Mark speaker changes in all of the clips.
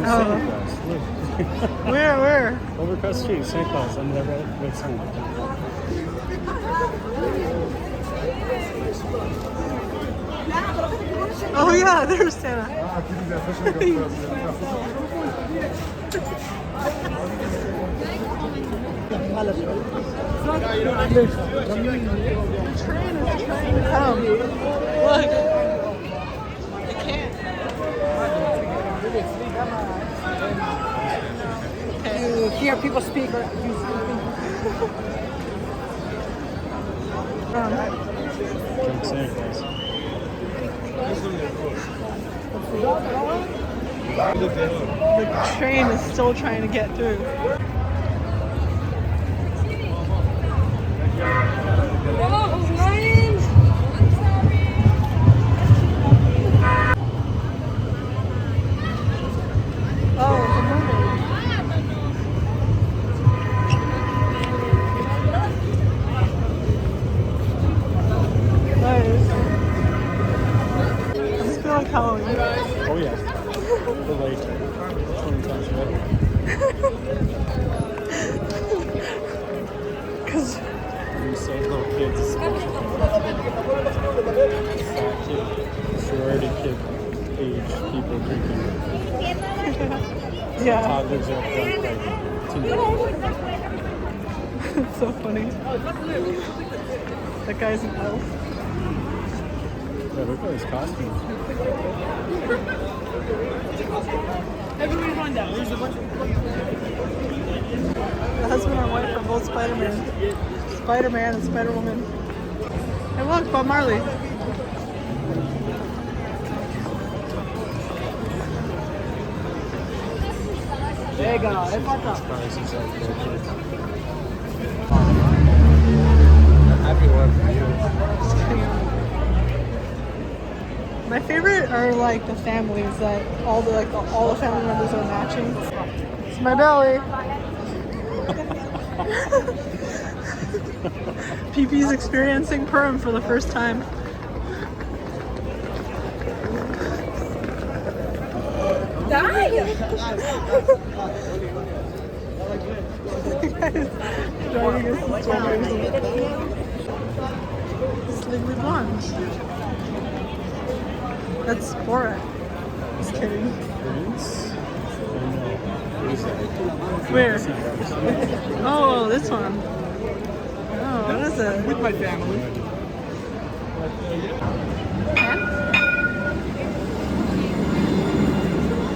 Speaker 1: Oh. Where?
Speaker 2: Over across the street, Santa Claus, under that red sign.
Speaker 1: Oh yeah, there's Santa. The train is trying to come. Look. It can't.
Speaker 3: You hear people speak or you
Speaker 2: Drunk Santa Claus.
Speaker 1: The train is still trying to get through. Halloween.
Speaker 2: Oh yeah. The late 20 times better.
Speaker 1: Because
Speaker 2: you say little kids, especially fat kid, sorority kid age people drinking.
Speaker 1: yeah.
Speaker 2: Toddlers are drunk like teenagers.
Speaker 1: It's so funny. That guy's an elf.
Speaker 2: Yeah, look at his costume.
Speaker 3: everybody run down. There's a bunch of
Speaker 1: The husband and wife are both Spider-Man. Spider-Man and Spider-Woman. Hey look, Bob Marley.
Speaker 3: There you go. It's like
Speaker 2: Cars and stuff.
Speaker 1: My favorite are like the families that all the family members are matching. It's my belly. PP's experiencing Purim for the first time. Driving his sister crazy. It's Legally Blonde. That's Borat. Just kidding. Where? Oh, this one. Oh, what is it?
Speaker 3: with my family.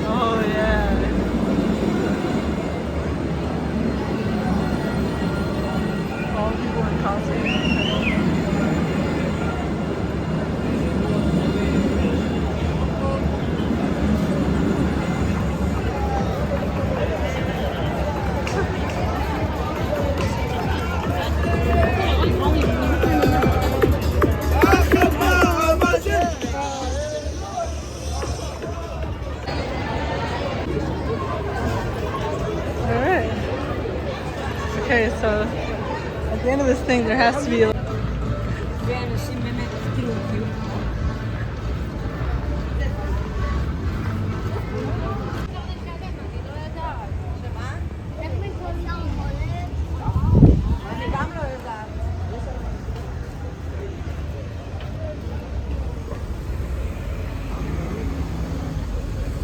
Speaker 1: Oh, yeah. All people in costume. Okay, so at the end of this thing, there has to be like,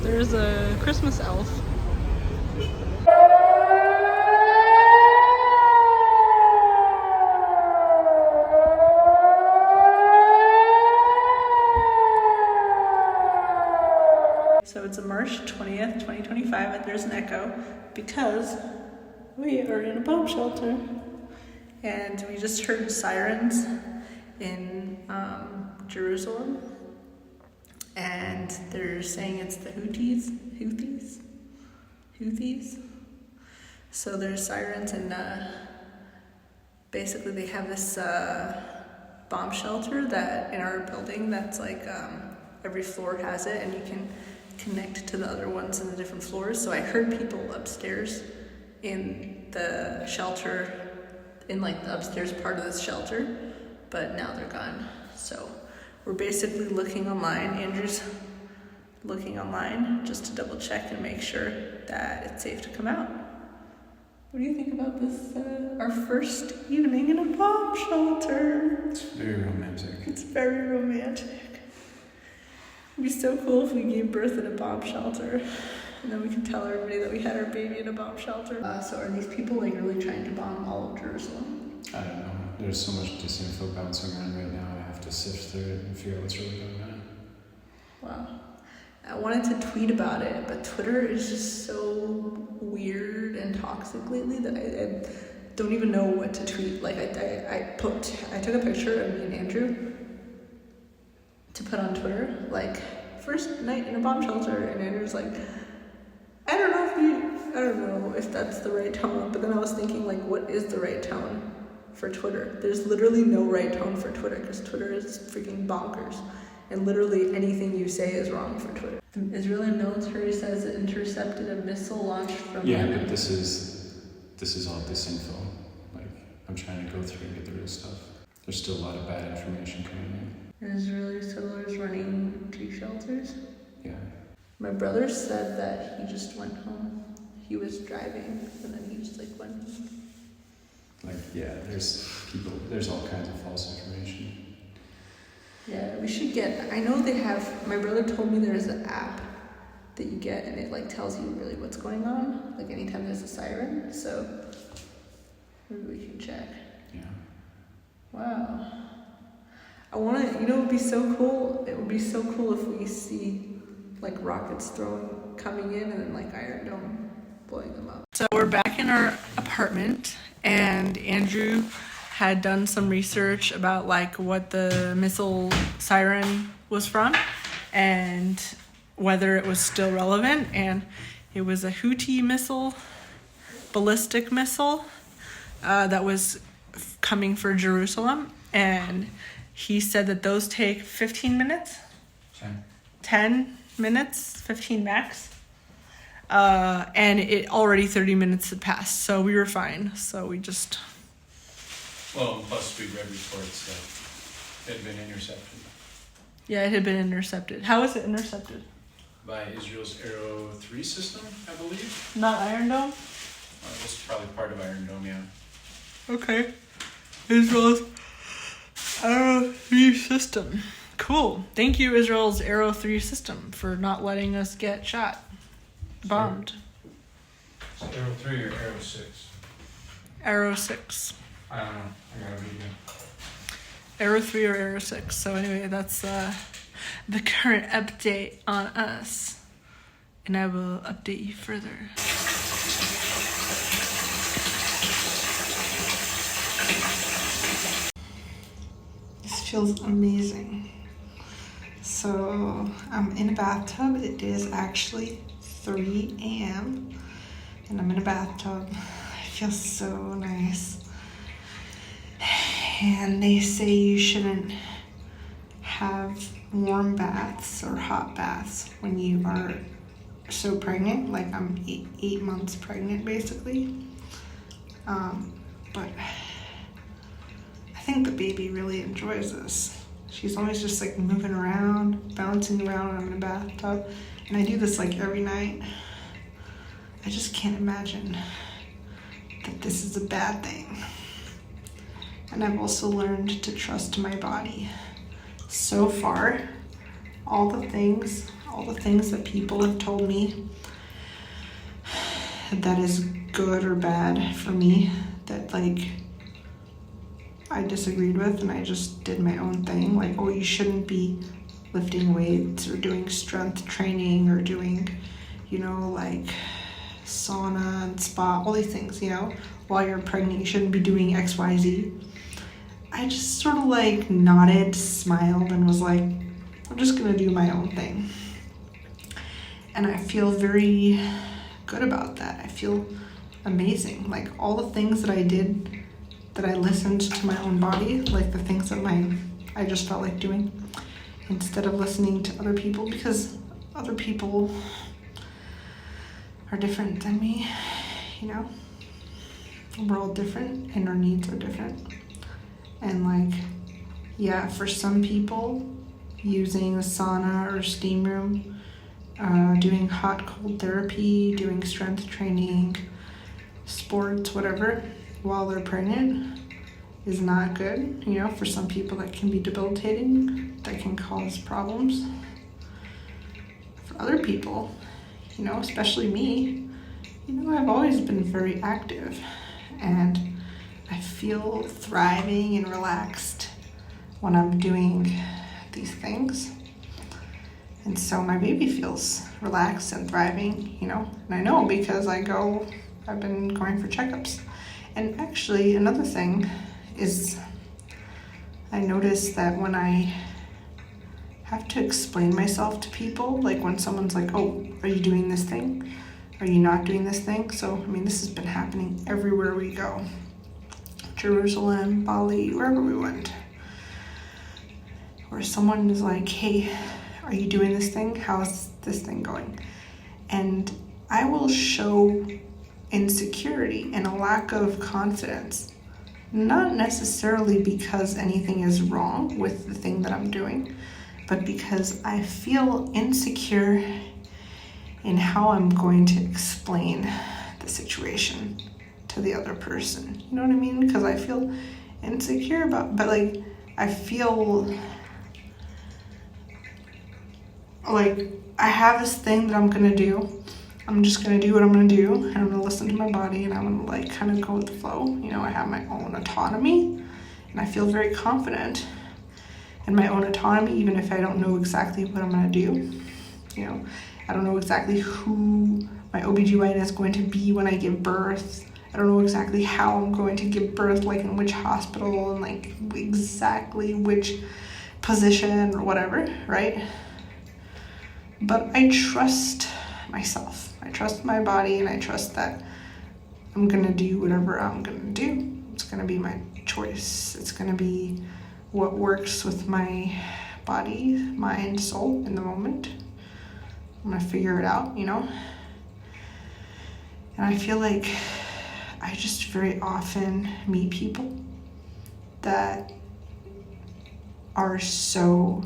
Speaker 1: there's a Christmas elf. So it's a March 20th, 2025, and there's an echo because we are in a bomb shelter. And we just heard sirens in Jerusalem. And they're saying it's the Houthis. So there's sirens, and basically they have this bomb shelter that in our building that's like every floor has it, and you can connect to the other ones in the different floors. So I heard people upstairs in the shelter, in like the upstairs part of this shelter, but now they're gone. So we're basically looking online. Andrew's looking online just to double check and make sure that it's safe to come out. What do you think about this, our first evening in a bomb shelter?
Speaker 4: It's very romantic.
Speaker 1: It's very romantic. It'd be so cool if we gave birth in a bomb shelter, and then we can tell everybody that we had our baby in a bomb shelter. So are these people like really trying to bomb all of Jerusalem?
Speaker 4: I don't know. There's so much disinfo bouncing around right now. I have to sift through it and figure out what's really going on.
Speaker 1: Wow. I wanted to tweet about it, but Twitter is just so weird and toxic lately that I don't even know what to tweet. Like I took a picture of me and Andrew to put on Twitter, like first night in a bomb shelter, and Andrew's like, I don't know if that's the right tone. But then I was thinking, like, what is the right tone for Twitter? There's literally no right tone for Twitter because Twitter is freaking bonkers. And literally anything you say is wrong for Twitter. The Israeli military says it intercepted a missile launched from Lebanon.
Speaker 4: But this is all disinfo. Like, I'm trying to go through and get the real stuff. There's still a lot of bad information coming in.
Speaker 1: Israeli settlers running tea shelters.
Speaker 4: Yeah.
Speaker 1: My brother said that he just went home. He was driving and then he just like went home.
Speaker 4: Like, yeah, there's all kinds of false information.
Speaker 1: Yeah, we should get, I know they have, my brother told me there's an app that you get and it like tells you really what's going on, like anytime there's a siren, so maybe we can check.
Speaker 4: Yeah.
Speaker 1: Wow. I want to, it would be so cool, if we see like rockets coming in and then like Iron Dome blowing them up. So we're back in our apartment and Andrew had done some research about like what the missile siren was from and whether it was still relevant, and it was a Houthi missile, ballistic missile that was coming for Jerusalem, and he said that those take 15 minutes 10 minutes, 15 max, and it already 30 minutes had passed, so we were fine. So we just
Speaker 4: Well, plus we read reports that it had been intercepted.
Speaker 1: Yeah, it had been intercepted. How was it intercepted?
Speaker 4: By Israel's Arrow 3 system, I believe.
Speaker 1: Not Iron Dome?
Speaker 4: It was probably part of Iron Dome, yeah.
Speaker 1: Okay. Israel's Arrow 3 system. Cool. Thank you, Israel's Arrow 3 system, for not letting us get shot. Bombed.
Speaker 2: Is it Arrow 3 or Arrow 6?
Speaker 1: Arrow 6.
Speaker 2: I don't know. I gotta read it.
Speaker 1: Arrow 3 or Arrow 6. So anyway, that's the current update on us. And I will update you further. This feels amazing. So I'm in a bathtub. It is actually 3 a.m. and I'm in a bathtub. It feels so nice. And they say you shouldn't have warm baths or hot baths when you are so pregnant. Like I'm 8 months pregnant basically. But I think the baby really enjoys this. She's always just like moving around, bouncing around when I'm in a bathtub. And I do this like every night. I just can't imagine that this is a bad thing. And I've also learned to trust my body. So far, all the things that people have told me that is good or bad for me, that like I disagreed with and I just did my own thing. Like, oh, you shouldn't be lifting weights or doing strength training or doing, like sauna and spa, all these things, while you're pregnant, you shouldn't be doing XYZ. I just sort of like nodded, smiled, and was like, I'm just gonna do my own thing. And I feel very good about that. I feel amazing. Like all the things that I did, that I listened to my own body, like the things that I just felt like doing, instead of listening to other people, because other people are different than me, We're all different and our needs are different. And for some people, using a sauna or steam room doing hot cold therapy, doing strength training, sports, whatever, while they're pregnant is not good. You know, for some people that can be debilitating, that can cause problems. For other people, you know, especially me, you know, I've always been very active and I feel thriving and relaxed when I'm doing these things. And so my baby feels relaxed and thriving, you know, and I know because I've been going for checkups. And actually another thing is I noticed that when I have to explain myself to people, like when someone's like, oh, are you doing this thing? Are you not doing this thing? So, I mean, this has been happening everywhere we go. Jerusalem, Bali, wherever we went. Where someone is like, hey, are you doing this thing? How's this thing going? And I will show insecurity and a lack of confidence, not necessarily because anything is wrong with the thing that I'm doing, but because I feel insecure in how I'm going to explain the situation to the other person. You know what I mean? Because I feel insecure but like I feel like I have this thing that I'm gonna do. I'm just gonna do what I'm gonna do, and I'm gonna listen to my body, and I'm gonna like kind of go with the flow. You know, I have my own autonomy, and I feel very confident in my own autonomy, even if I don't know exactly what I'm gonna do. You know, I don't know exactly who my OBGYN is going to be when I give birth. I don't know exactly how I'm going to give birth, like in which hospital, and like exactly which position or whatever, right? But I trust myself. I trust my body, and I trust that I'm gonna do whatever I'm gonna do. It's gonna be my choice. It's gonna be what works with my body, mind, soul in the moment. I'm gonna figure it out, you know? And I feel like I just very often meet people that are so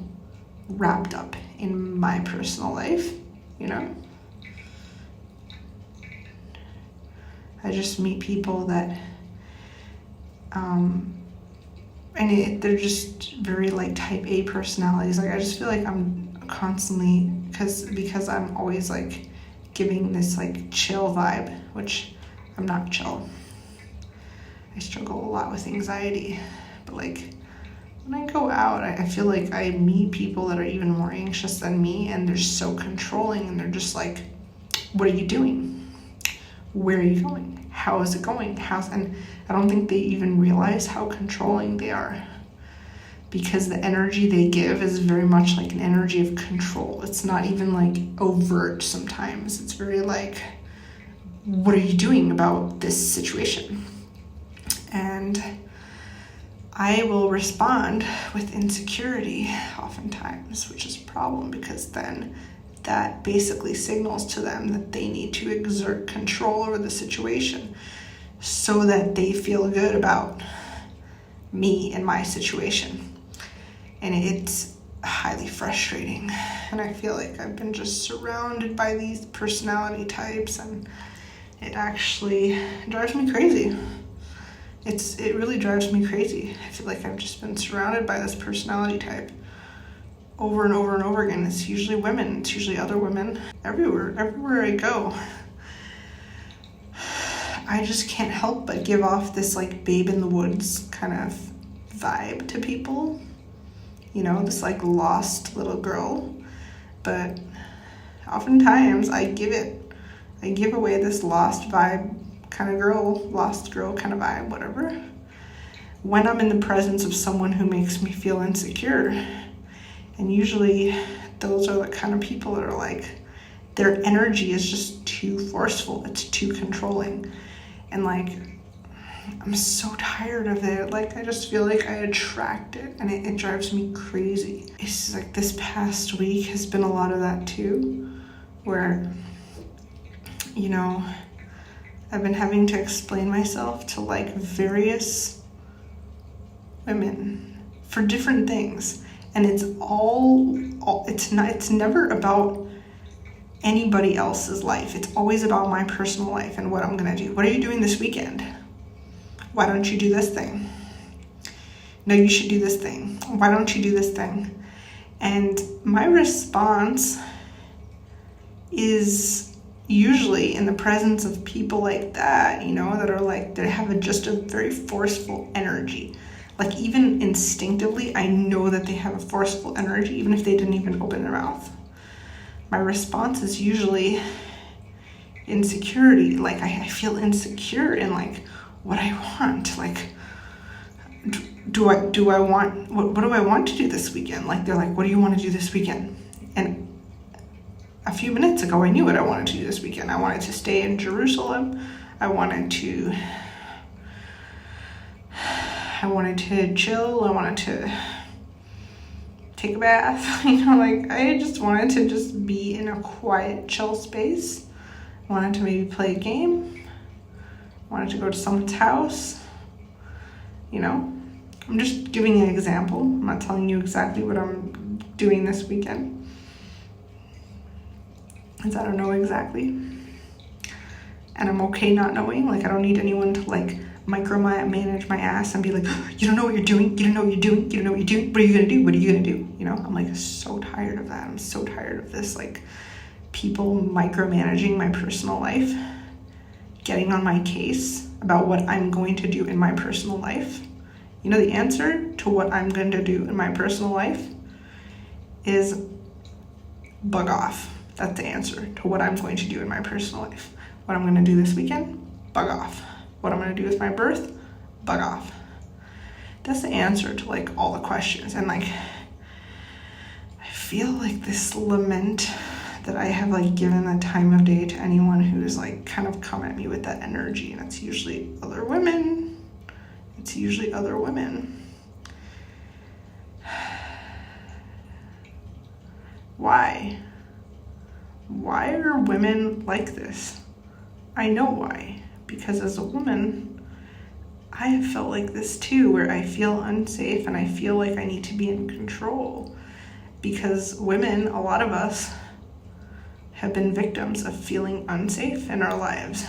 Speaker 1: wrapped up in my personal life, you know? I just meet people that, they're just very like type A personalities. Like I just feel like I'm constantly, because I'm always like giving this like chill vibe, which I'm not chill. I struggle a lot with anxiety, but like when I go out, I feel like I meet people that are even more anxious than me, and they're so controlling, and they're just like, what are you doing? Where are you going? How is it going? And I don't think they even realize how controlling they are, because the energy they give is very much like an energy of control. It's not even like overt sometimes. It's very like, what are you doing about this situation? And I will respond with insecurity oftentimes, which is a problem, because then that basically signals to them that they need to exert control over the situation so that they feel good about me and my situation. And it's highly frustrating. And I feel like I've been just surrounded by these personality types, and it actually drives me crazy. It really drives me crazy. I feel like I've just been surrounded by this personality type over and over and over again. It's usually women. It's usually other women. Everywhere I go, I just can't help but give off this like babe in the woods kind of vibe to people. You know, this like lost little girl. But oftentimes I give away this lost vibe kind of girl, lost girl kind of vibe, whatever, when I'm in the presence of someone who makes me feel insecure. And usually those are the kind of people that are like, their energy is just too forceful, it's too controlling. And like, I'm so tired of it. Like, I just feel like I attract it, and it drives me crazy. It's like this past week has been a lot of that too, where, you know, I've been having to explain myself to like various women for different things. And it's never about anybody else's life. It's always about my personal life and what I'm going to do. What are you doing this weekend? Why don't you do this thing? No, you should do this thing. Why don't you do this thing? And my response is usually in the presence of people like that, you know, that are like, that have just a very forceful energy. Like even instinctively, I know that they have a forceful energy, even if they didn't even open their mouth. My response is usually insecurity. Like I feel insecure in like what I want. Like, do I want, what do I want to do this weekend? Like they're like, what do you want to do this weekend? And a few minutes ago, I knew what I wanted to do this weekend. I wanted to stay in Jerusalem. I wanted to chill. I wanted to take a bath. You know, like I just wanted to just be in a quiet, chill space. I wanted to maybe play a game. I wanted to go to someone's house. You know, I'm just giving an example. I'm not telling you exactly what I'm doing this weekend, because I don't know exactly. And I'm okay not knowing. Like I don't need anyone to like micromanage my ass and be like, you don't know what you're doing, you don't know what you're doing, you don't know what you're doing, what are you gonna do, what are you gonna do? You know, I'm like so tired of that. I'm so tired of this, like people micromanaging my personal life, getting on my case about what I'm going to do in my personal life. You know, the answer to what I'm going to do in my personal life is bug off. That's the answer to what I'm going to do in my personal life. What I'm going to do this weekend, bug off. What I'm going to do with my birth, bug off. That's the answer to like all the questions. And like, I feel like this lament that I have like given the time of day to anyone who's like kind of come at me with that energy. And it's usually other women. It's usually other women. Why? Why are women like this? I know why. Because as a woman, I have felt like this too, where I feel unsafe and I feel like I need to be in control. Because women, a lot of us, have been victims of feeling unsafe in our lives.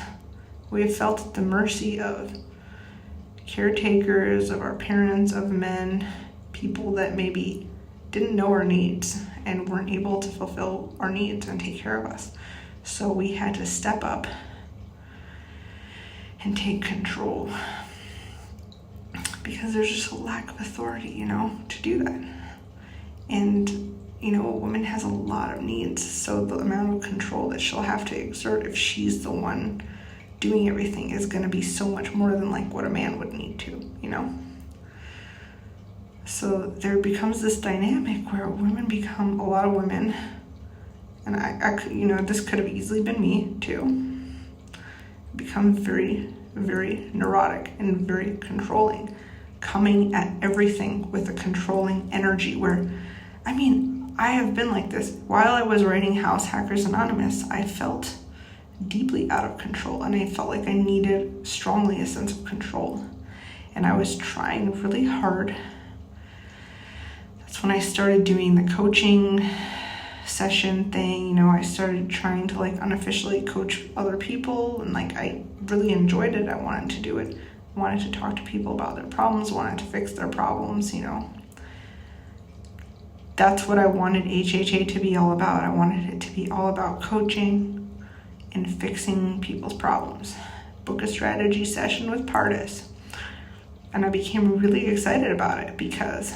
Speaker 1: We have felt at the mercy of caretakers, of our parents, of men, people that maybe didn't know our needs and weren't able to fulfill our needs and take care of us. So we had to step up and take control, because there's just a lack of authority, you know, to do that. And, you know, a woman has a lot of needs, so the amount of control that she'll have to exert if she's the one doing everything is going to be so much more than like what a man would need to, you know. So there becomes this dynamic where women become, a lot of women, and I you know, this could have easily been me too, become very, very neurotic and very controlling, coming at everything with a controlling energy where, I mean, I have been like this. While I was writing House Hackers Anonymous, I felt deeply out of control and I felt like I needed strongly a sense of control. And I was trying really hard. That's when I started doing the coaching session thing. You know, I started trying to like unofficially coach other people, and like I really enjoyed it. I wanted to do it. I wanted to talk to people about their problems, wanted to fix their problems, you know. That's what I wanted HHA to be all about. I wanted it to be all about coaching and fixing people's problems. Book a strategy session with Pardes. And I became really excited about it because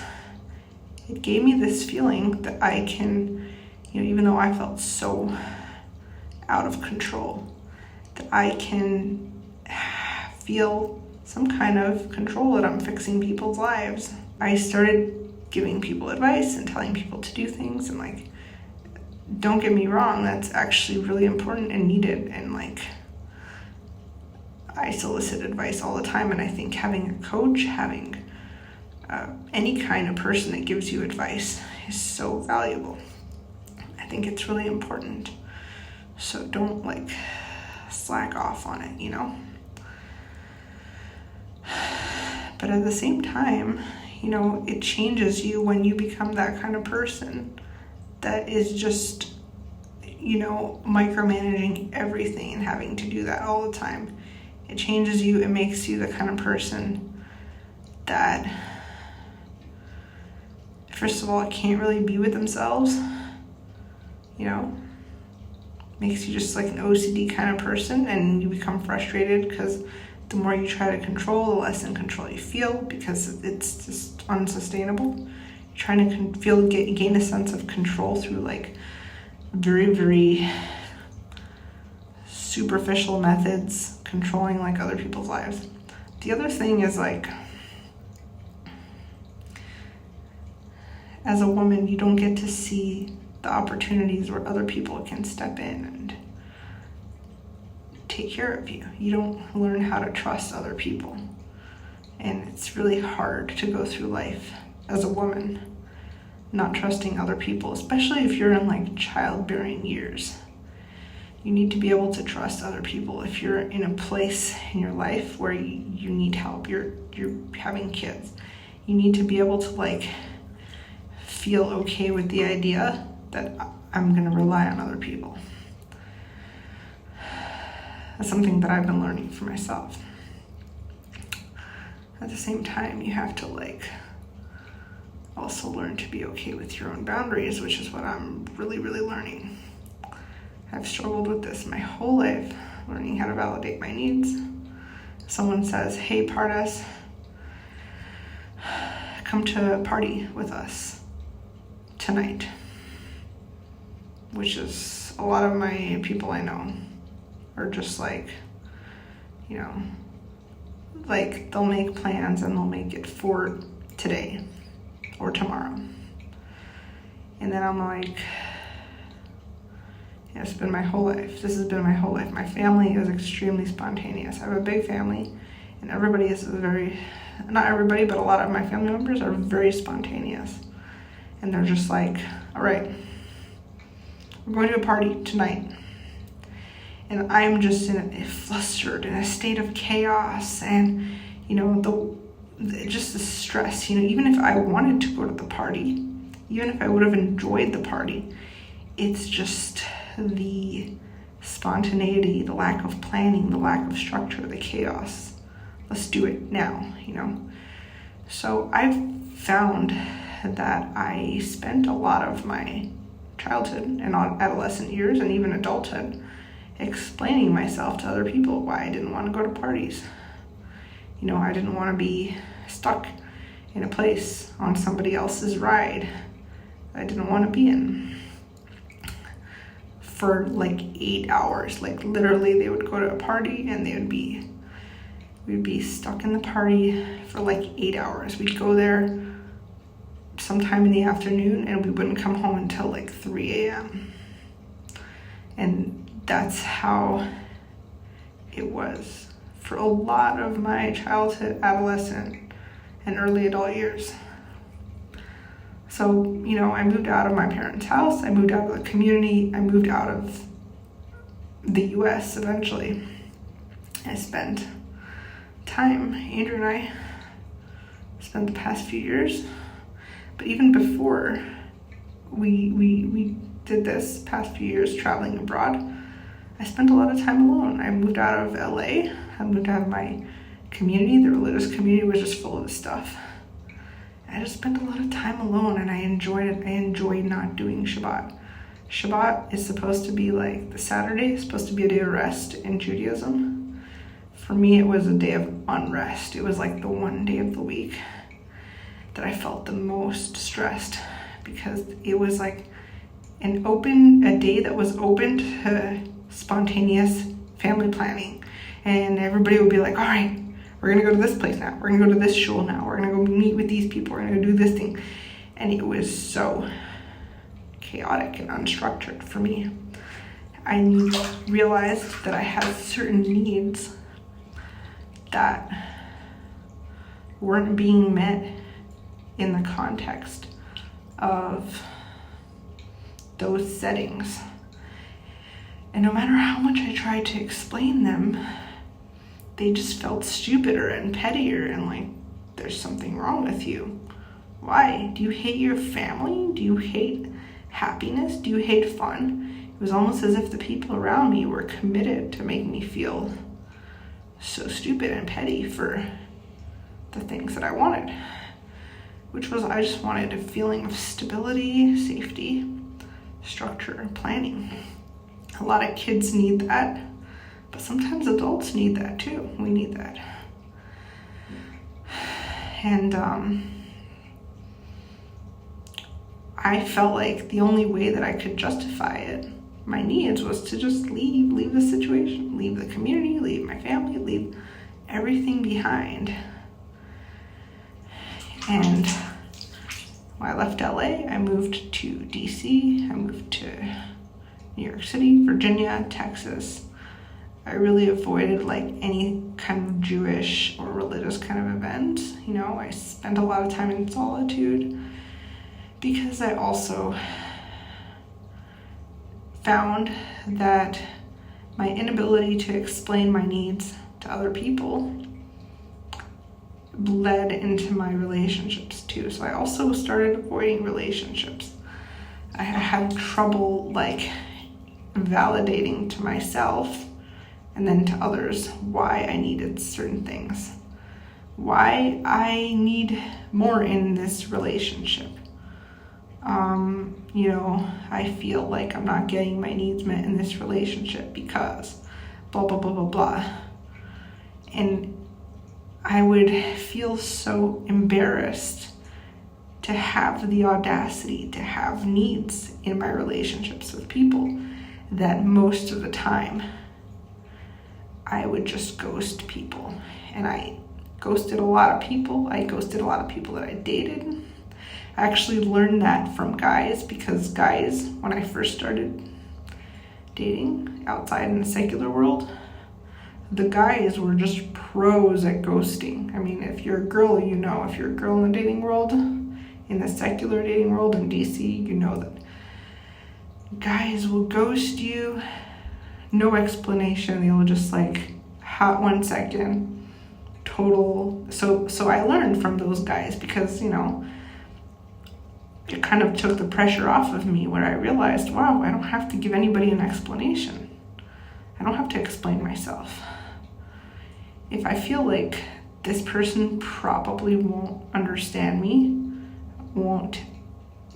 Speaker 1: it gave me this feeling that I can, you know, even though I felt so out of control, that I can feel some kind of control that I'm fixing people's lives. I started giving people advice and telling people to do things, and like, don't get me wrong, that's actually really important and needed, and like, I solicit advice all the time, and I think having a coach, having any kind of person that gives you advice is so valuable. I think it's really important. So don't like slack off on it, you know? But at the same time, you know, it changes you when you become that kind of person that is just micromanaging everything and having to do that all the time. It changes you. It makes you the kind of person that, first of all, can't really be with themselves. Makes you just like an OCD kind of person, and you become frustrated because the more you try to control, the less in control you feel, because it's just unsustainable. You're trying to gain a sense of control through like very, very superficial methods, controlling like other people's lives. The other thing is like, as a woman, you don't get to see the opportunities where other people can step in and take care of you. You don't learn how to trust other people. And it's really hard to go through life as a woman not trusting other people, especially if you're in like childbearing years. You need to be able to trust other people. If you're in a place in your life where you need help, you're having kids, you need to be able to like feel okay with the idea that I'm going to rely on other people. That's something that I've been learning for myself. At the same time, you have to like also learn to be okay with your own boundaries, which is what I'm really, really learning. I've struggled with this my whole life, learning how to validate my needs. Someone says, "Hey, Pardes, come to a party with us tonight," which is a lot of my people I know are just like, like they'll make plans and they'll make it for today or tomorrow. And then I'm like, it's been my whole life. This has been my whole life. My family is extremely spontaneous. I have a big family, and everybody is not everybody, but a lot of my family members are very spontaneous. And they're just like, all right, we're going to a party tonight. And I'm just flustered, in a state of chaos, and just the stress. Even if I wanted to go to the party, even if I would have enjoyed the party, it's just the spontaneity, the lack of planning, the lack of structure, the chaos. Let's do it now, So I've found that I spent a lot of my childhood and adolescent years and even adulthood explaining myself to other people why I didn't want to go to parties. I didn't want to be stuck in a place on somebody else's ride I didn't want to be in for like 8 hours. Like literally they would go to a party and we'd be stuck in the party for like 8 hours. We'd go there sometime in the afternoon and we wouldn't come home until like 3 a.m. And that's how it was for a lot of my childhood, adolescent, and early adult years. So, I moved out of my parents' house, I moved out of the community, I moved out of the US eventually. I spent time, Andrew and I spent the past few years, but even before we did this past few years traveling abroad, I spent a lot of time alone. I moved out of LA, I moved out of my community. The religious community was just full of this stuff. I just spent a lot of time alone and I enjoyed it. I enjoyed not doing Shabbat. Shabbat is supposed to be like the Saturday, it's supposed to be a day of rest in Judaism. For me, it was a day of unrest. It was like the one day of the week that I felt the most stressed, because it was like a day that was open to spontaneous family planning. And everybody would be like, all right, we're going to go to this place now. We're going to go to this shul now. We're going to go meet with these people. We're going to do this thing. And it was so chaotic and unstructured for me. I realized that I had certain needs that weren't being met in the context of those settings. And no matter how much I tried to explain them, they just felt stupider and pettier and like, there's something wrong with you. Why? Do you hate your family? Do you hate happiness? Do you hate fun? It was almost as if the people around me were committed to making me feel so stupid and petty for the things that I wanted, which was I just wanted a feeling of stability, safety, structure, planning. A lot of kids need that, but sometimes adults need that too. We need that. And I felt like the only way that I could justify it, my needs, was to just leave the situation, leave the community, leave my family, leave everything behind. And when I left LA, I moved to DC, I moved to New York City, Virginia, Texas. I really avoided like any kind of Jewish or religious kind of event. You know, I spent a lot of time in solitude because I also found that my inability to explain my needs to other people bled into my relationships too. So I also started avoiding relationships. I had trouble like validating to myself and then to others why I needed certain things, why I need more in this relationship. You know, I feel like I'm not getting my needs met in this relationship because blah, blah, blah, blah, blah. And I would feel so embarrassed to have the audacity to have needs in my relationships with people that most of the time I would just ghost people. And I ghosted a lot of people. I ghosted a lot of people that I dated. I actually learned that from guys, because guys, when I first started dating outside in the secular world, the guys were just pros at ghosting. I mean, if you're a girl, you know. If you're a girl in the dating world, in the secular dating world in DC, you know that guys will ghost you, no explanation. They'll just like, hot 1 second, total. So I learned from those guys because, you know, it kind of took the pressure off of me when I realized, wow, I don't have to give anybody an explanation. I don't have to explain myself. If I feel like this person probably won't understand me, won't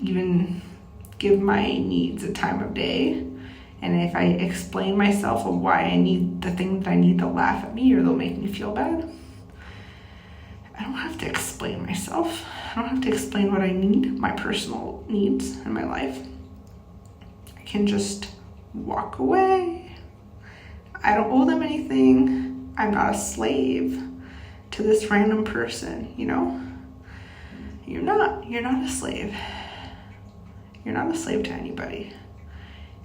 Speaker 1: even give my needs a time of day, and if I explain myself of why I need the thing that I need, they'll laugh at me or they'll make me feel bad. I don't have to explain myself. I don't have to explain what I need, my personal needs in my life. I can just walk away. I don't owe them anything. I'm not a slave to this random person, you know? You're not a slave. You're not a slave to anybody.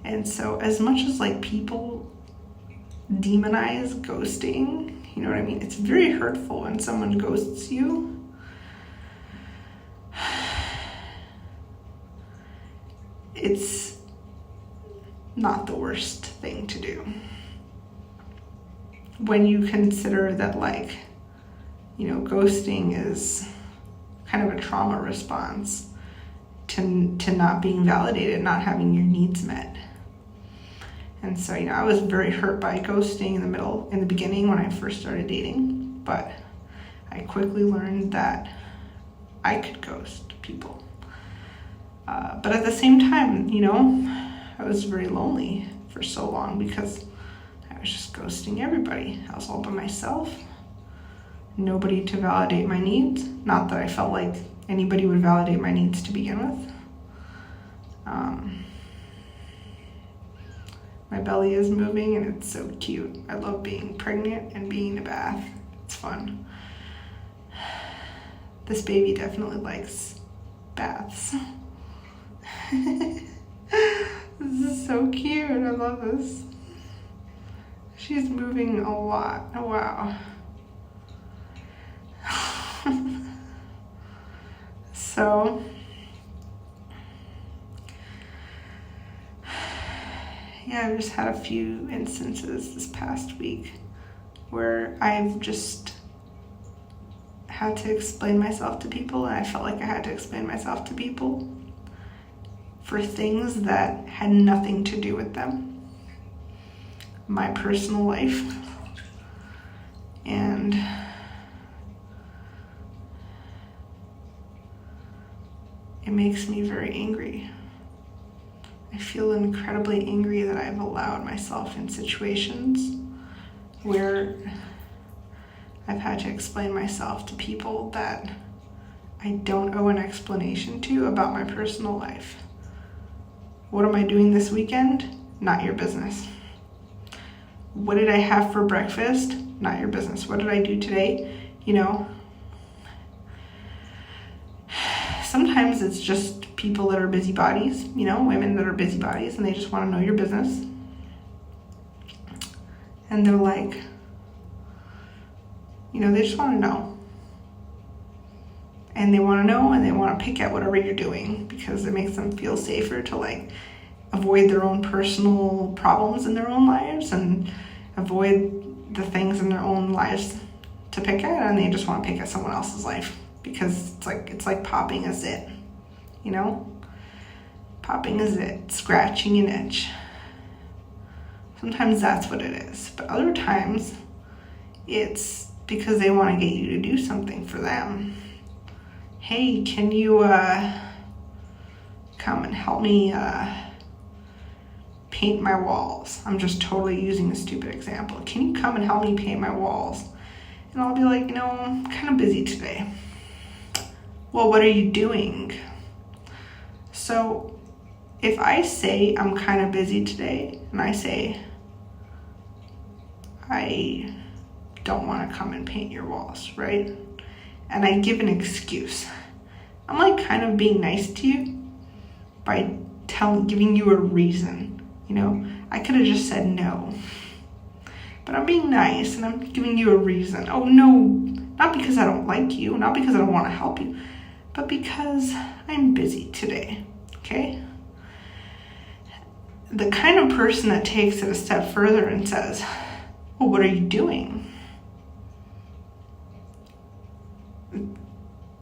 Speaker 1: And so as much as like people demonize ghosting, you know what I mean? It's very hurtful when someone ghosts you. It's not the worst thing to do. When you consider that, like, you know, ghosting is kind of a trauma response to not being validated, not having your needs met. And so, you know, I was very hurt by ghosting in the beginning when I first started dating, but I quickly learned that I could ghost people. But at the same time, you know, I was very lonely for so long because I was just ghosting everybody. I was all by myself. Nobody to validate my needs. Not that I felt like anybody would validate my needs to begin with. My belly is moving and it's so cute. I love being pregnant and being in a bath. It's fun. This baby definitely likes baths. This is so cute. I love this. She's moving a lot. Oh, wow. So, yeah, I've just had a few instances this past week where I've just had to explain myself to people, and I felt like I had to explain myself to people for things that had nothing to do with them. My personal life. And it makes me very angry. I feel incredibly angry that I've allowed myself in situations where I've had to explain myself to people that I don't owe an explanation to about my personal life. What am I doing this weekend? Not your business. What did I have for breakfast? Not your business. What did I do today? Sometimes it's just people that are busybodies, women that are busybodies, and they just want to know your business. And they're like, they just want to know. And they want to know, and they want to pick at whatever you're doing because it makes them feel safer to avoid their own personal problems in their own lives and avoid the things in their own lives to pick at, and they just want to pick at someone else's life because it's like popping a zit, popping a zit, scratching an itch. Sometimes that's what it is, but other times it's because they want to get you to do something for them. Hey, can you come and help me paint my walls? I'm just totally using a stupid example. Can you come and help me paint my walls? And I'll be like, I'm kind of busy today. Well, what are you doing? So if I say I'm kind of busy today, and I say I don't want to come and paint your walls, right? And I give an excuse. I'm kind of being nice to you by giving you a reason. I could have just said no. But I'm being nice and I'm giving you a reason. Oh no, not because I don't like you, not because I don't want to help you, but because I'm busy today, okay? The kind of person that takes it a step further and says, well, what are you doing?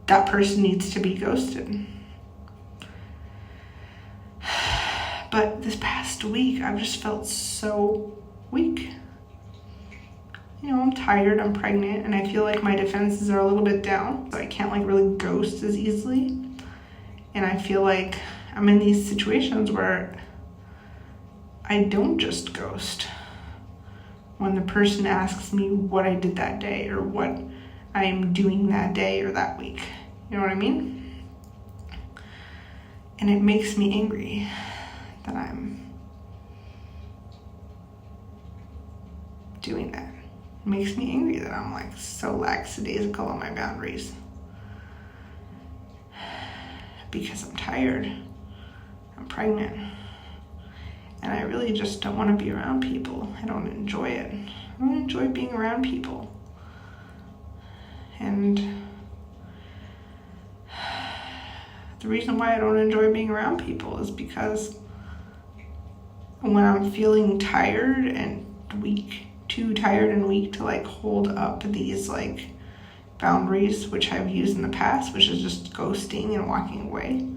Speaker 1: That person needs to be ghosted. But this past week, I've just felt so weak. I'm tired, I'm pregnant, and I feel like my defenses are a little bit down, so I can't really ghost as easily. And I feel like I'm in these situations where I don't just ghost when the person asks me what I did that day or what I'm doing that day or that week. You know what I mean? And it makes me angry that I'm doing that. It makes me angry that I'm so lackadaisical on my boundaries. Because I'm tired. I'm pregnant. And I really just don't want to be around people. I don't enjoy it. I don't enjoy being around people. And the reason why I don't enjoy being around people is because when I'm feeling tired and weak, too tired and weak to hold up these boundaries, which I've used in the past, which is just ghosting and walking away.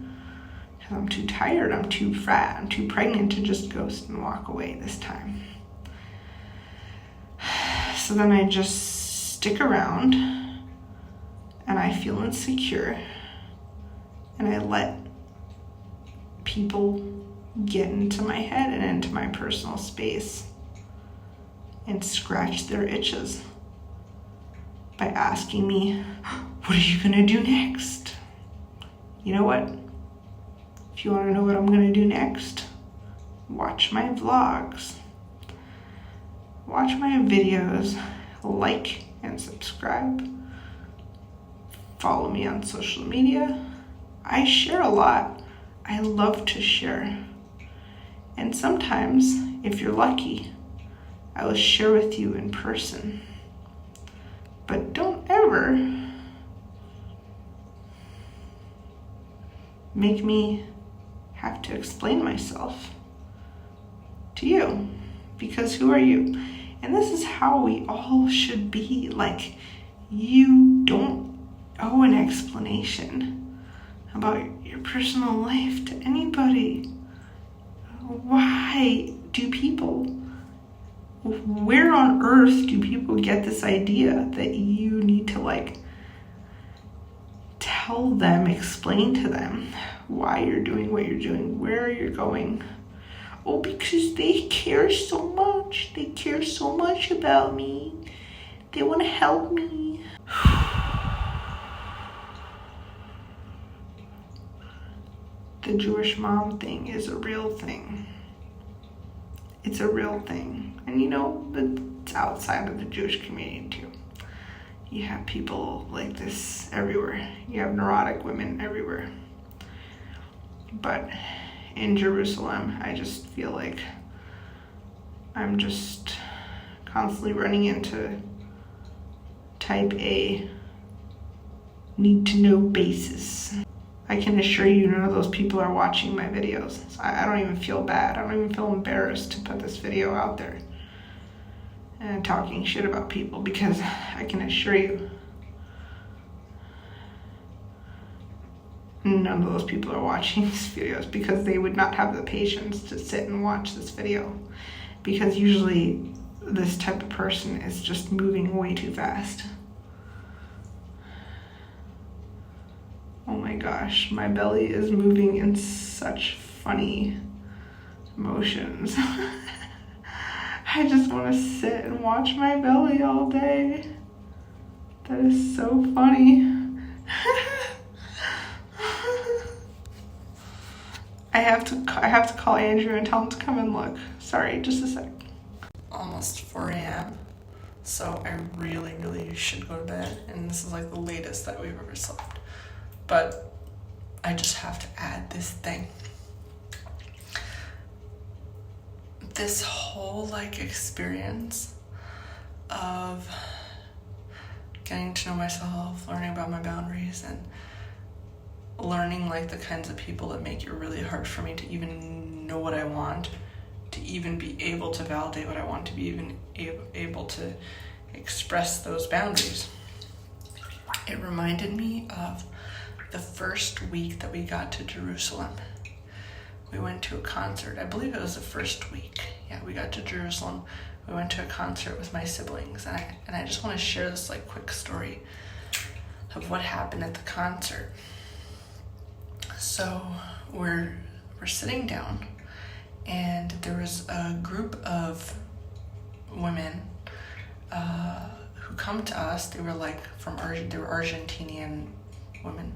Speaker 1: Because I'm too tired, I'm too fat, I'm too pregnant to just ghost and walk away this time. So then I just stick around and I feel insecure and I let people get into my head and into my personal space and scratch their itches by asking me, what are you gonna do next? You know what? If you wanna know what I'm gonna do next, watch my vlogs, watch my videos, like and subscribe, follow me on social media. I share a lot. I love to share. And sometimes, if you're lucky, I will share with you in person. But don't ever make me have to explain myself to you. Because who are you? And this is how we all should be. You don't owe an explanation about your personal life to anybody. where on earth do people get this idea that you need to like tell them, explain to them why you're doing what you're doing, where you're going? Oh, because they care so much. They care so much about me. They want to help me. The Jewish mom thing is a real thing. It's a real thing. And you know, it's outside of the Jewish community too. You have people like this everywhere. You have neurotic women everywhere. But in Jerusalem, I just feel like I'm just constantly running into type A need to know basis. I can assure you none of those people are watching my videos. So I don't even feel bad. I don't even feel embarrassed to put this video out there and talking shit about people, because I can assure you none of those people are watching these videos, because they would not have the patience to sit and watch this video, because usually this type of person is just moving way too fast. Oh my gosh, my belly is moving in such funny motions. I just want to sit and watch my belly all day. That is so funny. I have to call Andrew and tell him to come and look. Sorry, just a sec. Almost 4 a.m. So I really should go to bed, and this is like the latest that we've ever slept. But I just have to add this thing. This whole like experience of getting to know myself, learning about my boundaries, and learning like the kinds of people that make it really hard for me to even know what I want, to even be able to validate what I want, to be even able to express those boundaries. It reminded me of the first week that we got to Jerusalem. We went to a concert. I believe it was the first week. Yeah, we got to Jerusalem. We went to a concert with my siblings, and I just want to share this like quick story of what happened at the concert. So we're sitting down, and there was a group of women who come to us. They were like they were Argentinian women.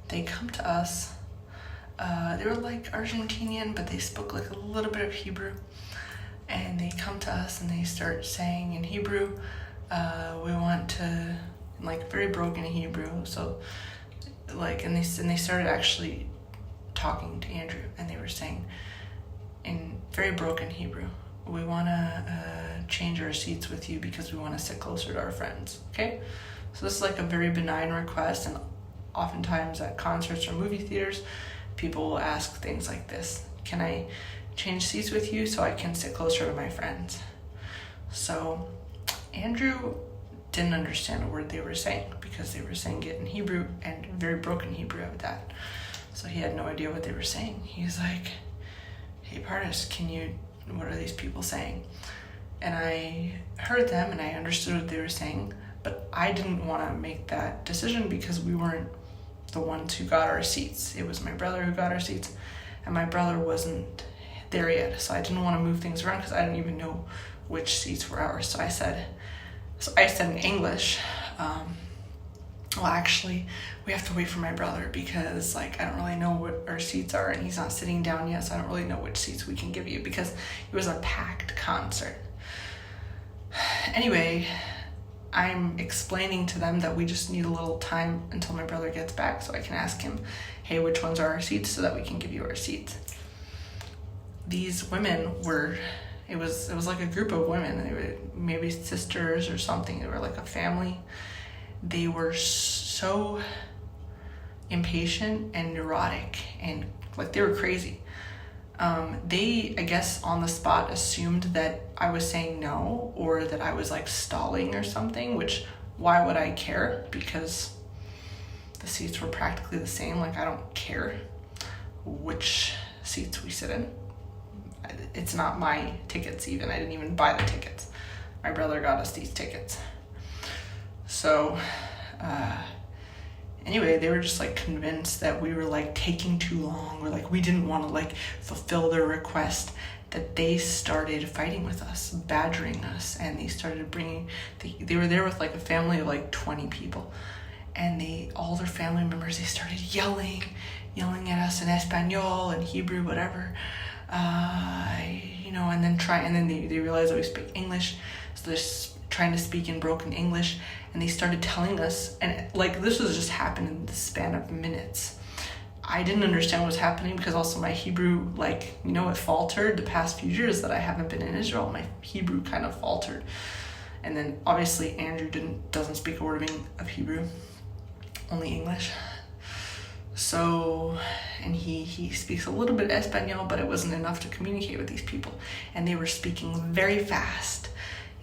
Speaker 1: They come to us. They were like Argentinian, but they spoke like a little bit of Hebrew. And they come to us and they start saying in Hebrew, we want to, like very broken Hebrew. So like, and they started actually talking to Andrew, and they were saying in very broken Hebrew, we want to change our seats with you because we want to sit closer to our friends. Okay? So this is like a very benign request, and oftentimes at concerts or movie theaters, people will ask things like this: can I change seats with you so I can sit closer to my friends? So Andrew didn't understand a word they were saying, because they were saying it in Hebrew, and very broken Hebrew at that. So he had no idea what they were saying. He's like, hey Pardes, what are these people saying? And I heard them and I understood what they were saying, but I didn't want to make that decision because we weren't the ones who got our seats. It was my brother who got our seats, and my brother wasn't there yet. So I didn't want to move things around because I didn't even know which seats were ours. So I said in English, well, actually, we have to wait for my brother because, like, I don't really know what our seats are, and he's not sitting down yet, so I don't really know which seats we can give you, because it was a packed concert. Anyway, I'm explaining to them that we just need a little time until my brother gets back so I can ask him, hey, which ones are our seats, so that we can give you our seats. These women it was like a group of women. They were maybe sisters or something. They were like a family. They were so impatient and neurotic, and like they were crazy. They, I guess, on the spot assumed that I was saying no, or that I was like stalling or something, which why would I care? Because the seats were practically the same. Like, I don't care which seats we sit in. It's not my tickets even. I didn't even buy the tickets. My brother got us these tickets. So, anyway, they were just like convinced that we were like taking too long, or like we didn't want to like fulfill their request, that they started fighting with us, badgering us, and they started bringing, they were there with like a family of like 20 people, and all their family members, they started yelling at us in Espanol and Hebrew, whatever, and then they realized that we speak English, so they're trying to speak in broken English, and they started telling us, and like this was just happening in the span of minutes. I didn't understand what was happening because also my Hebrew, it faltered the past few years that I haven't been in Israel. My Hebrew kind of faltered. And then obviously Andrew doesn't speak a word of Hebrew, only English. So, and he speaks a little bit Espanol, but it wasn't enough to communicate with these people. And they were speaking very fast.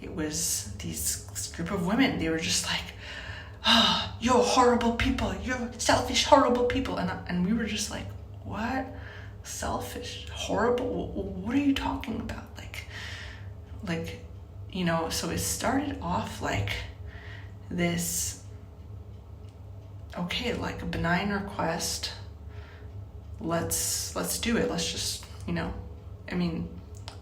Speaker 1: It was this group of women. They were just like, you're horrible people. You're selfish, horrible people. And we were just like, what? Selfish, horrible? What are you talking about? So it started off like this, okay, like a benign request. Let's do it. Let's just,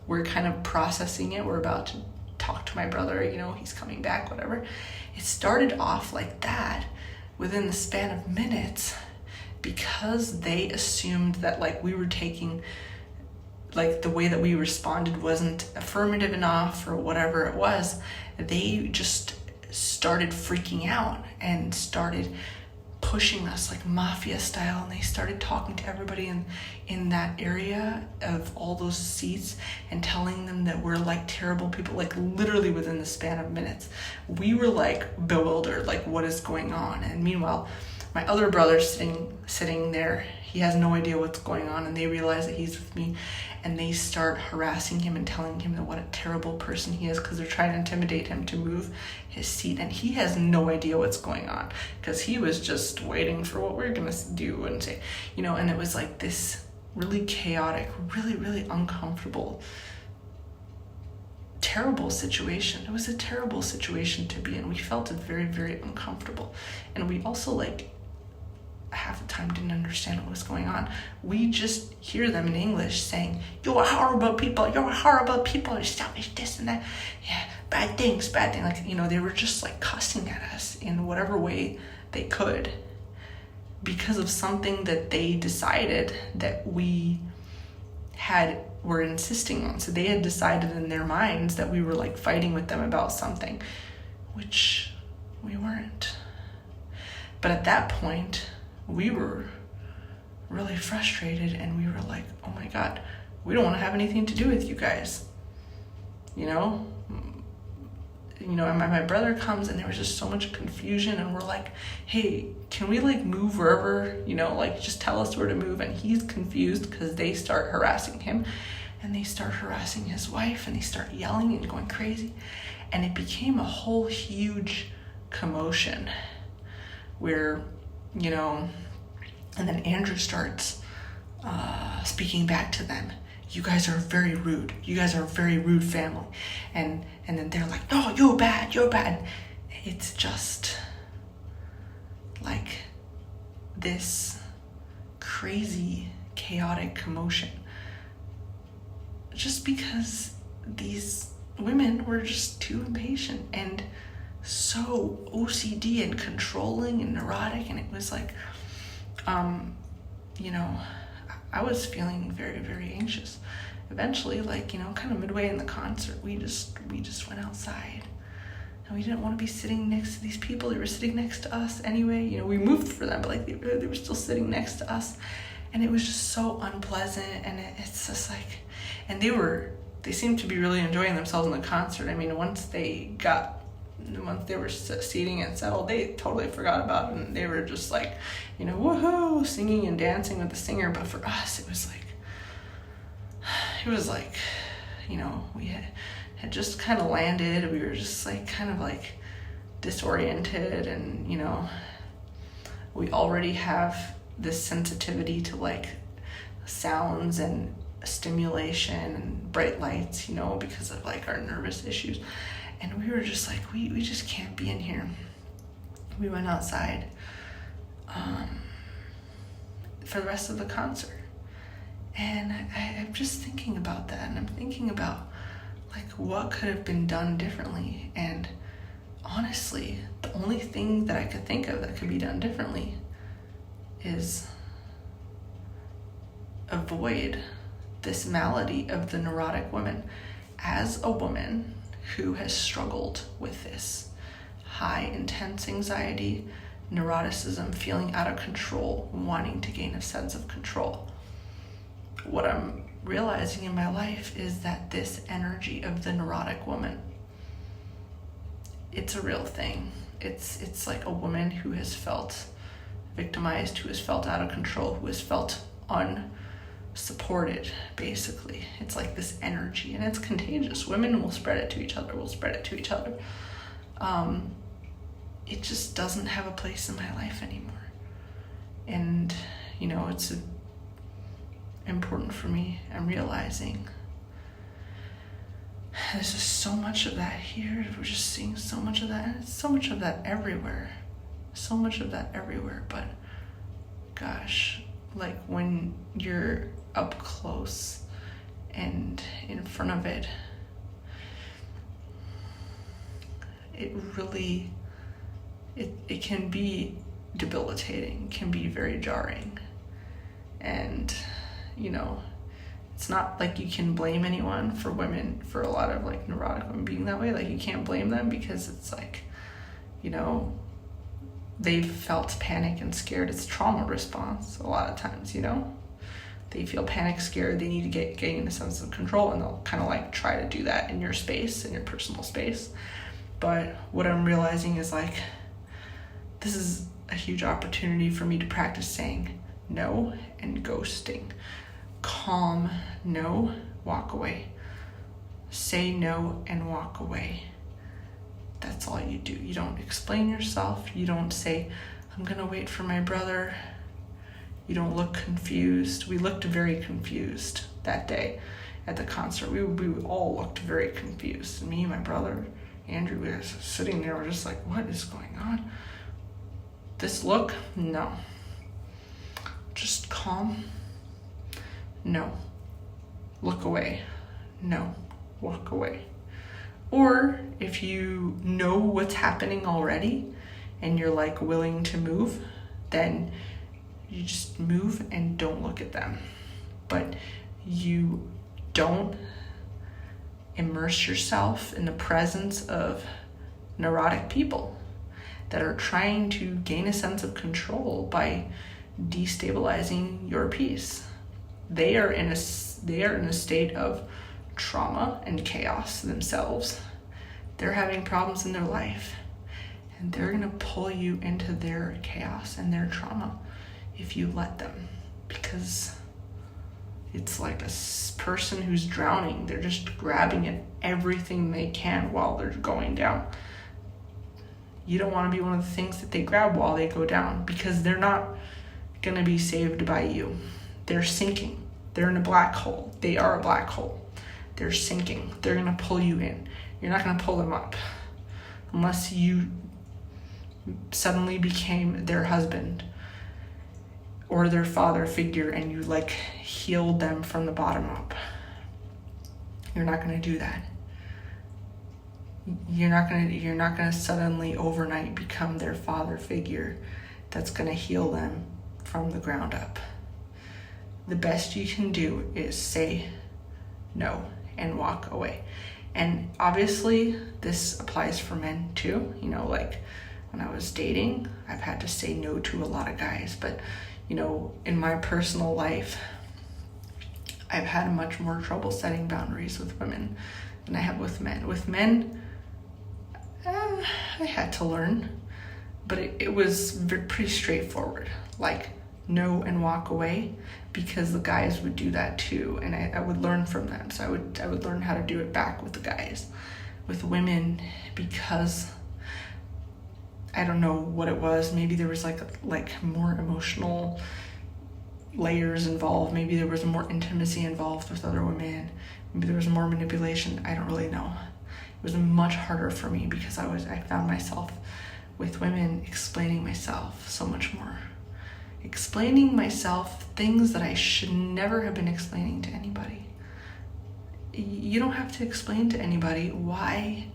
Speaker 1: we're kind of processing it. We're about to talk to my brother, he's coming back, whatever. It started off like that within the span of minutes, because they assumed that like we were taking, like the way that we responded wasn't affirmative enough or whatever it was. They just started freaking out and started pushing us like mafia style, and they started talking to everybody in that area of all those seats and telling them that we're like terrible people, like literally within the span of minutes. We were like bewildered, like what is going on? And meanwhile, my other brother sitting there, he has no idea what's going on, and they realize that he's with me, and they start harassing him and telling him that what a terrible person he is, because they're trying to intimidate him to move his seat, and he has no idea what's going on because he was just waiting for what we're gonna do and say, and it was like this really chaotic, really, really uncomfortable, terrible situation. It was a terrible situation to be in. We felt very, very uncomfortable, and we also half the time didn't understand what was going on. We just hear them in English saying, you're horrible people, you're selfish, this and that, yeah, bad things. They were just like cussing at us in whatever way they could because of something that they decided that we were insisting on. So they had decided in their minds that we were like fighting with them about something, which we weren't. But at that point, we were really frustrated, and we were like, oh my God, we don't want to have anything to do with you guys. And my brother comes, and there was just so much confusion, and we're like, hey, can we move wherever, just tell us where to move. And he's confused because they start harassing him, and they start harassing his wife, and they start yelling and going crazy. And it became a whole huge commotion where, and then Andrew starts speaking back to them. You guys are very rude. You guys are a very rude family. And then they're like, no, you're bad. It's just like this crazy, chaotic commotion. Just because these women were just too impatient and so OCD and controlling and neurotic, and it was like, I was feeling very, very anxious. Eventually, kind of midway in the concert, we just went outside, and we didn't want to be sitting next to these people. They were sitting next to us anyway. We moved for them, but they were still sitting next to us, and it was just so unpleasant. And it's just like, and they seemed to be really enjoying themselves in the concert. Once they were seating and settled, they totally forgot about it, and they were just like, woohoo, singing and dancing with the singer. But for us, it was like, we had just kind of landed. We were just kind of disoriented, and we already have this sensitivity to sounds and stimulation and bright lights, because of like our nervous issues. And we were just like, we just can't be in here. We went outside for the rest of the concert. And I'm just thinking about that, and I'm thinking about like what could have been done differently. And honestly, the only thing that I could think of that could be done differently is avoid this malady of the neurotic woman. As a woman who has struggled with this high intense anxiety, neuroticism, feeling out of control, wanting to gain a sense of control, what I'm realizing in my life is that this energy of the neurotic woman, it's a real thing. It's like a woman who has felt victimized, who has felt out of control, who has felt unsupported, basically. It's like this energy, and it's contagious. Women will spread it to each other, It just doesn't have a place in my life anymore. And, it's important for me. I'm realizing there's just so much of that here. We're just seeing so much of that, and it's so much of that everywhere. But gosh, like when you're up close and in front of it, it really, it can be debilitating, can be very jarring. And it's not like you can blame anyone for women, for a lot of like neurotic women being that way. Like you can't blame them, because it's like, they've felt panic and scared. It's trauma response a lot of times, They feel panic, scared, they need to gain a sense of control, and they'll kind of like try to do that in your space, in your personal space. But what I'm realizing is like, this is a huge opportunity for me to practice saying no and ghosting. Calm, no, walk away. Say no and walk away. That's all you do. You don't explain yourself. You don't say, I'm gonna wait for my brother. You don't look confused. We looked very confused that day at the concert. We all looked very confused. Me, my brother, Andrew, we were sitting there, we're just like, what is going on? This look? No. Just calm. No. Look away. No. Walk away. Or if you know what's happening already and you're like willing to move, then you just move and don't look at them. But you don't immerse yourself in the presence of neurotic people that are trying to gain a sense of control by destabilizing your peace. They are in a state of trauma and chaos themselves. They're having problems in their life, and they're going to pull you into their chaos and their trauma if you let them, because it's like a person who's drowning. They're just grabbing at everything they can while they're going down. You don't want to be one of the things that they grab while they go down, because they're not going to be saved by you. They're sinking. They're in a black hole. They are a black hole. They're sinking. They're going to pull you in. You're not going to pull them up unless you suddenly became their husband or their father figure and you like healed them from the bottom up. You're not going to do that. You're not going to suddenly overnight become their father figure that's going to heal them from the ground up. The best you can do is say no and walk away. And obviously this applies for men too. Like when I was dating, I've had to say no to a lot of guys, but in my personal life, I've had much more trouble setting boundaries with women than I have with men. With men, I had to learn, but it was pretty straightforward. Like no and walk away, because the guys would do that too, and I would learn from them. So I would learn how to do it back with the guys. With women, because I don't know what it was. Maybe there was like more emotional layers involved. Maybe there was more intimacy involved with other women. Maybe there was more manipulation. I don't really know. It was much harder for me because I found myself with women explaining myself so much more. Explaining myself things that I should never have been explaining to anybody. You don't have to explain to anybody why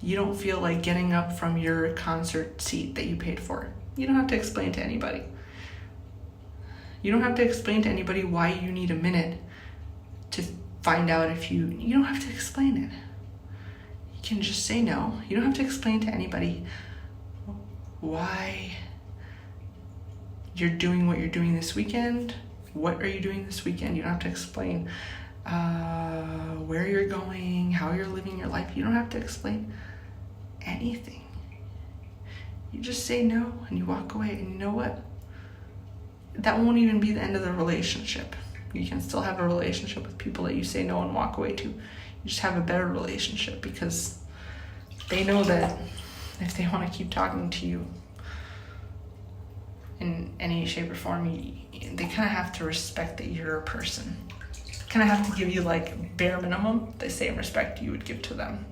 Speaker 1: you don't feel like getting up from your concert seat that you paid for. You don't have to explain to anybody. You don't have to explain to anybody why you need a minute to find out if you don't have to explain it. You can just say no. You don't have to explain to anybody why you're doing what you're doing this weekend. What are you doing this weekend? You don't have to explain where you're going, how you're living your life. You don't have to explain anything. You just say no and you walk away, and you know what? That won't even be the end of the relationship. You can still have a relationship with people that you say no and walk away to. You just have a better relationship because they know that if they want to keep talking to you in any shape or form, they kind of have to respect that you're a person. Kind of have to give you like bare minimum the same respect you would give to them,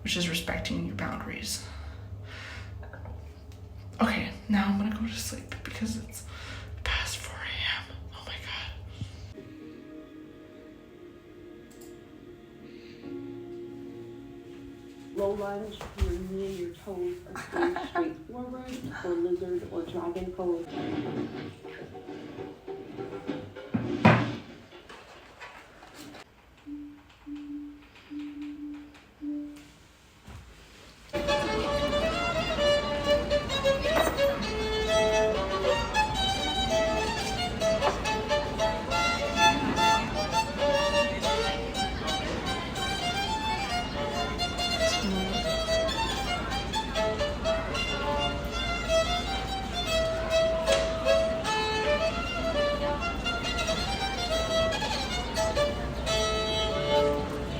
Speaker 1: which is respecting your boundaries. Okay, now I'm gonna go to sleep because it's past 4 a.m. Oh my god.
Speaker 5: Low-riders, your knee and your toes are staying straight forward, or lizard or dragon pose.